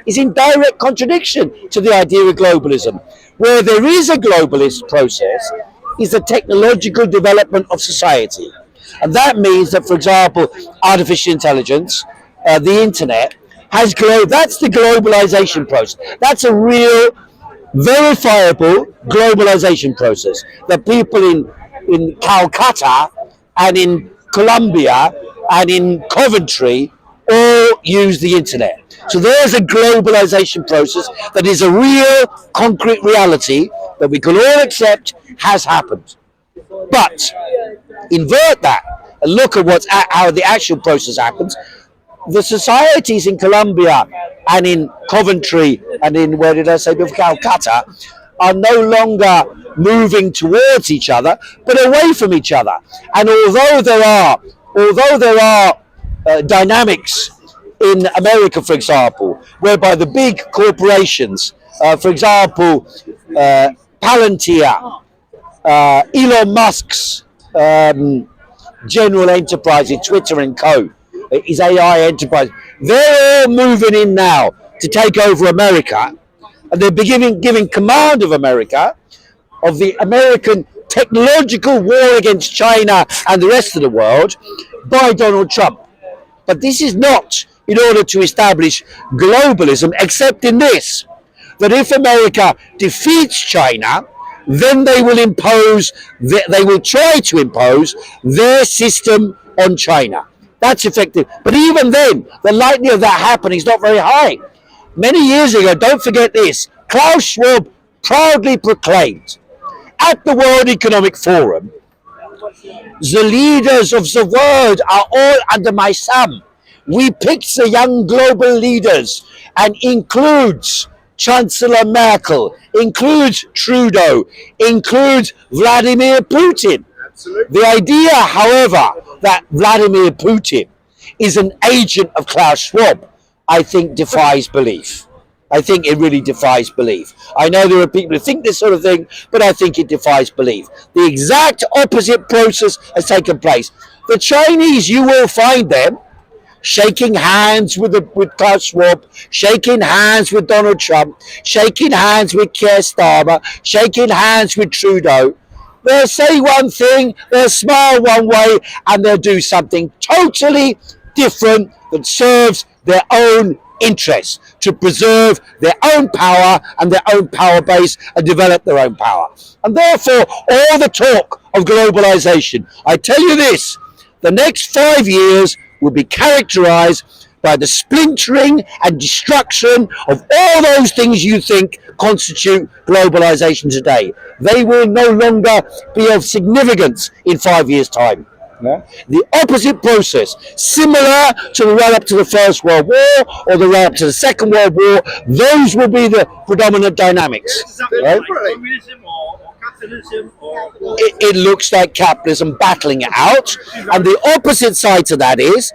is in direct contradiction to the idea of globalism. Where there is a globalist process is the technological development of society. And that means that, for example, artificial intelligence, the internet, that's the globalization process. That's a real, verifiable globalization process. That people in Calcutta and in Colombia and in Coventry all use the internet. So there's a globalization process that is a real, concrete reality that we can all accept has happened. But invert that and look at how the actual process happens. The societies in Colombia and in Coventry and in, where did I say before, Calcutta, are no longer moving towards each other, but away from each other. And although there are dynamics in America, for example, whereby the big corporations, for example, Palantir, Elon Musk's general enterprise in Twitter and co, his AI enterprise, they're all moving in now to take over America, and they're giving command of America, of the American technological war against China and the rest of the world, by Donald Trump. But this is not in order to establish globalism, except in this, that if America defeats China, then they will try to impose their system on China. That's effective. But even then, the likelihood of that happening is not very high. Many years ago, don't forget this, Klaus Schwab proudly proclaimed at the World Economic Forum, the leaders of the world are all under my thumb. We picked the young global leaders, and includes Chancellor Merkel, includes Trudeau, includes Vladimir Putin. Absolutely. The idea, however, that Vladimir Putin is an agent of Klaus Schwab, I think defies belief. I think it really defies belief. I know there are people who think this sort of thing, but I think it defies belief. The exact opposite process has taken place. The Chinese, you will find them shaking hands with Klaus Schwab, shaking hands with Donald Trump, shaking hands with Keir Starmer, shaking hands with Trudeau. They'll say one thing, they'll smile one way, and they'll do something totally different that serves their own interests, to preserve their own power and their own power base and develop their own power. And therefore, all the talk of globalization, I tell you this, the next 5 years will be characterized by the splintering and destruction of all those things you think constitute globalization today. They will no longer be of significance in 5 years' time. Yeah. The opposite process, similar to the run-up to the First World War or the run-up to the Second World War, those will be the predominant dynamics. Right? It looks like capitalism battling it out, and the opposite side to that is,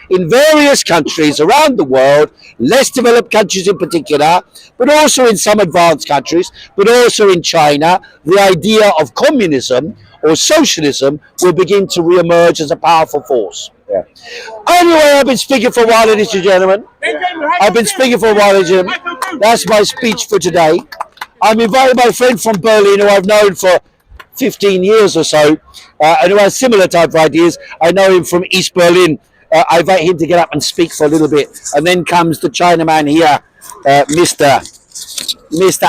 in various countries around the world, less developed countries in particular, but also in some advanced countries, but also in China, the idea of communism or socialism will begin to re-emerge as a powerful force. Yeah. Anyway, I've been speaking for a while, ladies and gentlemen. That's my speech for today. I'm invited by a friend from Berlin who I've known for 15 years or so, and who has similar type of ideas. I know him from East Berlin. I invite him to get up and speak for a little bit. And then comes the Chinaman here, Mr.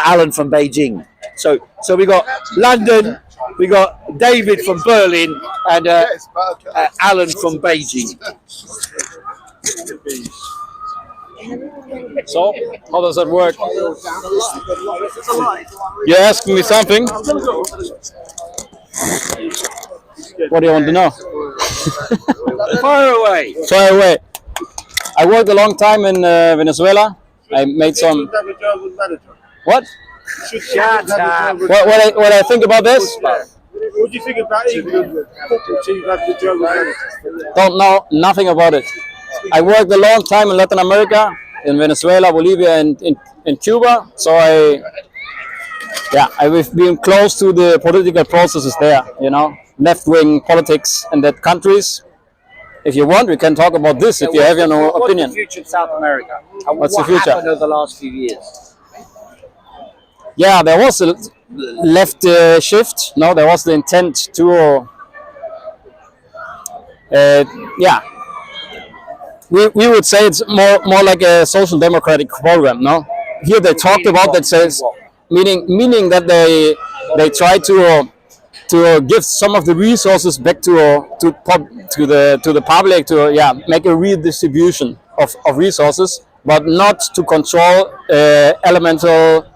Alan from Beijing. So we got London, we got David from Berlin, and Alan from Beijing. So, how does that work? You're asking me something? What do you want to know? Fire away. I worked a long time in Venezuela. I made some... What? Shut up. What I think about this? What do you think about England football team have the German manager? Don't know nothing about it. I worked a long time in Latin America, in Venezuela, Bolivia, and in Cuba. So I've been close to the political processes there, left-wing politics in that countries. If you want, we can talk about this. If you have your own opinion. What's the future of South America? And What's the what future? happened over the last few years? Yeah, there was a left shift. No, there was the intent to. Yeah, we would say it's more like a social democratic program. No, here they talked about that says meaning that they try to give some of the resources back to the public to make a redistribution of resources, but not to control elemental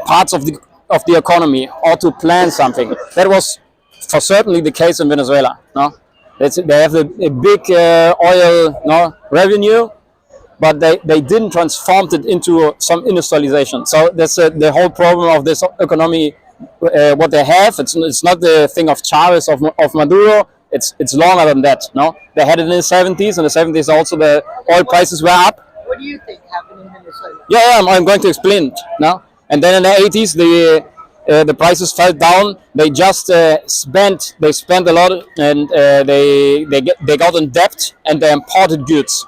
parts of the economy or to plan something. That was for certainly the case in Venezuela. No, they have a big oil revenue, but they didn't transform it into some industrialization. So that's the whole problem of this economy. What they have, it's not the thing of Chavez of Maduro. It's longer than that. No, they had it in the 70s. In the 70s, also the oil prices were up. What do you think happened in Venezuela? Yeah, I'm going to explain it now. And then in the 80s, the prices fell down. They just spent a lot, and they got in debt, and they imported goods.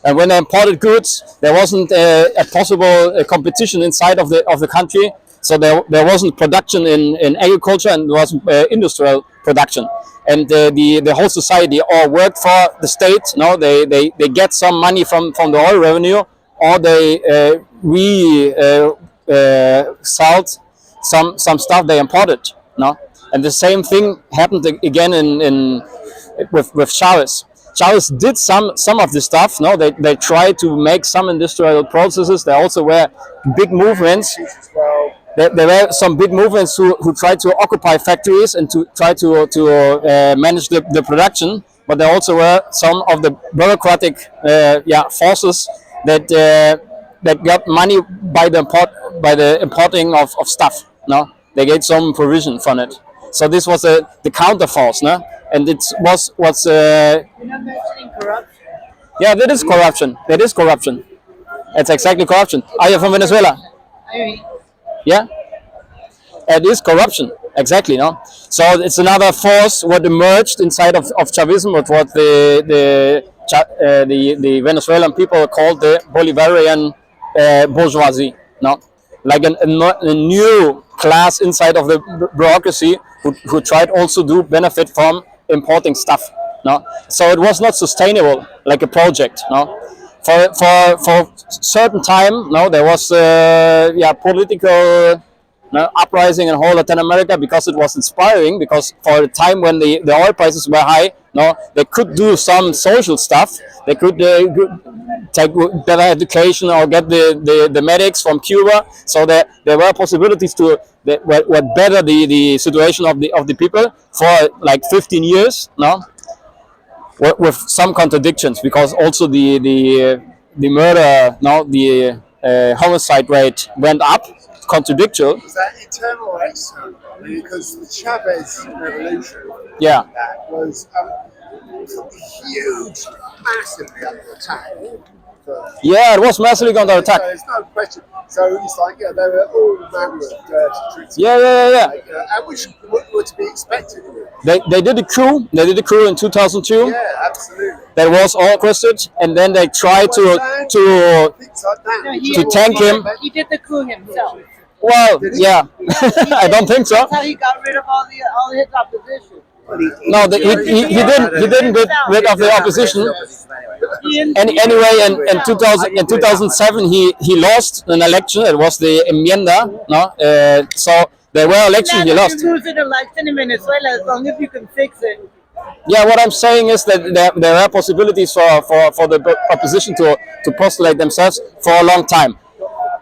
And when they imported goods, there wasn't a possible competition inside of the country. So there wasn't production in agriculture, and there was industrial production. And the whole society all worked for the state. No, they get some money from the oil revenue, or they sold some stuff they imported. No, and the same thing happened again with Chavez. Chavez did some of the stuff. No, they tried to make some industrial processes. There also were big movements. There were some big movements who tried to occupy factories and to try to manage the production. But there also were some of the bureaucratic forces that got money by the importing of stuff. No, they get some provision from it. So this was the counterforce, no, and it was You're not mentioning corruption. yeah, that is corruption. That is corruption. It's exactly corruption. Are you from Venezuela? I mean, Yeah, it is corruption. Exactly, no. So it's another force what emerged inside of Chavism, what the Venezuelan people called the Bolivarian bourgeoisie. No, like a new class inside of the bureaucracy who tried also to benefit from importing stuff. No, so it was not sustainable like a project. No. For certain time, no, there was political uprising in whole Latin America because it was inspiring. Because for the time when the oil prices were high, no, they could do some social stuff. They could take better education or get the medics from Cuba. So there were possibilities to better the situation of the people for like 15 years. No. With some contradictions, because also the murder, no, the homicide rate went up, contradictory. Was that internal or external? Because the Chavez revolution Yeah, was huge, massively under attack. yeah, it was massively under attack. So there's no question. So it's like, they were all manner of dirty tricks. Yeah. And which were to be expected. They did a coup. They did a coup in 2002. Yeah, absolutely. That was orchestrated, and then they tried to Things like that. no, to tank him. He did the coup himself. Well, yeah, I don't think so. That's how he got rid of all his opposition. No, he didn't get rid of the opposition. Anyway, in 2007 he lost an election. It was the enmienda. No, so there were elections. He lost. You lose an election in Venezuela as long as you can fix it. Yeah, what I'm saying is that there are possibilities for the opposition to postulate themselves for a long time.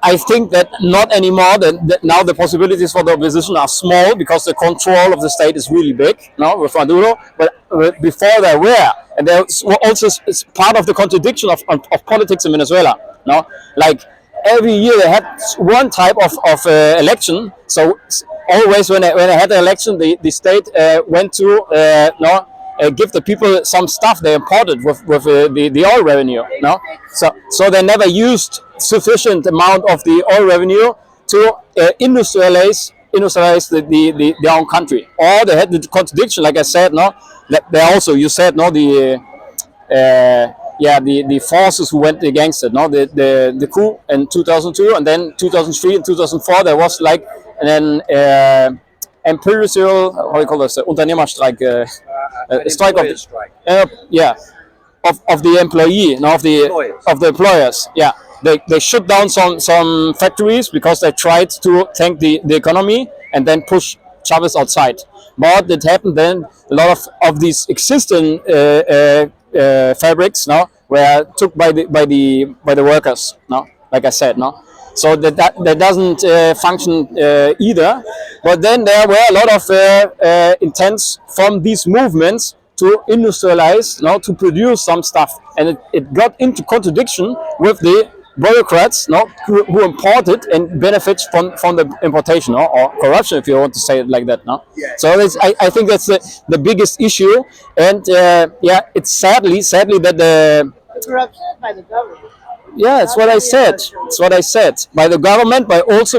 I think that not anymore. That now the possibilities for the opposition are small because the control of the state is really big now with Maduro. But before there were, and there also is part of the contradiction of politics in Venezuela. No, like every year they had one type of election. So always when they had an election, the state went to give the people some stuff they imported with the oil revenue. No, so they never used sufficient amount of the oil revenue to industrialize their own country. Or they had the contradiction, like I said, no, there also, you said, no, the forces who went against it, no, the coup in 2002, and then 2003 and 2004 there was like an imperial, how do you call this, Unternehmerstreik, strike of of the employee, no, of the employers. Yeah, they shut down some factories because they tried to tank the economy and then push Chavez outside. But it happened then a lot of these existing fabrics, no, were took by the workers, no, like I said, no. So that doesn't function either. But then there were a lot of intents from these movements to industrialize, no, to produce some stuff, and it got into contradiction with the bureaucrats, no, who imported and benefits from the importation, no, or corruption, if you want to say it like that, no. Yeah. So I think that's the biggest issue, and it's sadly that The corruption is by the government. it's what I said. It's what I said. By the government, by also